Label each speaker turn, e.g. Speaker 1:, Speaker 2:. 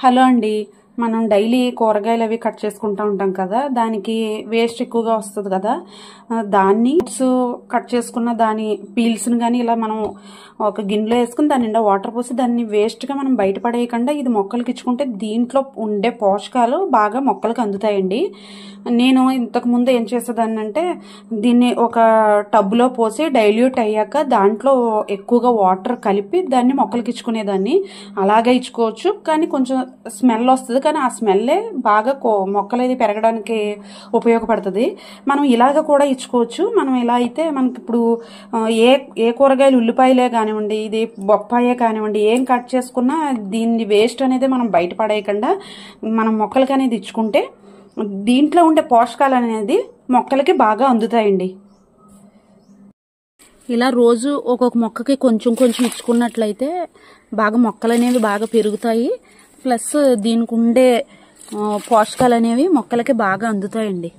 Speaker 1: Hello అండి. మనం daily కూరగాయలు అవి కట్ చేసుకుంటూ ఉంటాం కదా, దానికి వేస్ట్ ఎక్కువగా వస్తుంది కదా. దాన్ని కట్ చేసుకున్న దాని పీల్స్ని కానీ ఇలా మనం ఒక గిన్నెలో వేసుకుని దాని నిండా వాటర్ పోసి దాన్ని వేస్ట్గా మనం బయటపడేయకుండా ఇది మొక్కలకి ఇచ్చుకుంటే దీంట్లో ఉండే పోషకాలు బాగా మొక్కలకు అందుతాయండి. నేను ఇంతకుముందు ఏం చేసేదాన్ని అంటే దీన్ని ఒక టబ్లో పోసి డైల్యూట్ అయ్యాక దాంట్లో ఎక్కువగా వాటర్ కలిపి దాన్ని మొక్కలకి ఇచ్చుకునేదాన్ని. అలాగే ఇచ్చుకోవచ్చు, కానీ కొంచెం స్మెల్ వస్తుంది, కానీ ఆ స్మెల్లే బాగా మొక్కలు ఇది పెరగడానికి ఉపయోగపడుతుంది. మనం ఇలాగ కూడా ఇచ్చుకోవచ్చు. మనం ఇలా అయితే మనకి ఇప్పుడు ఏ కూరగాయలు ఉల్లిపాయలే కానివ్వండి, ఇది బొప్పాయే కానివ్వండి, ఏం కట్ చేసుకున్నా దీన్ని వేస్ట్ అనేది మనం బయటపడేయకుండా మనం మొక్కలకి అనేది ఇచ్చుకుంటే దీంట్లో ఉండే పోషకాలు అనేది మొక్కలకి బాగా అందుతాయండి. ఇలా రోజు ఒక్కొక్క మొక్కకి కొంచెం కొంచెం ఇచ్చుకున్నట్లయితే బాగా మొక్కలు అనేవి బాగా పెరుగుతాయి. ప్లస్ దీనికి ఉండే పోషకాలు అనేవి మొక్కలకి బాగా అందుతాయండి.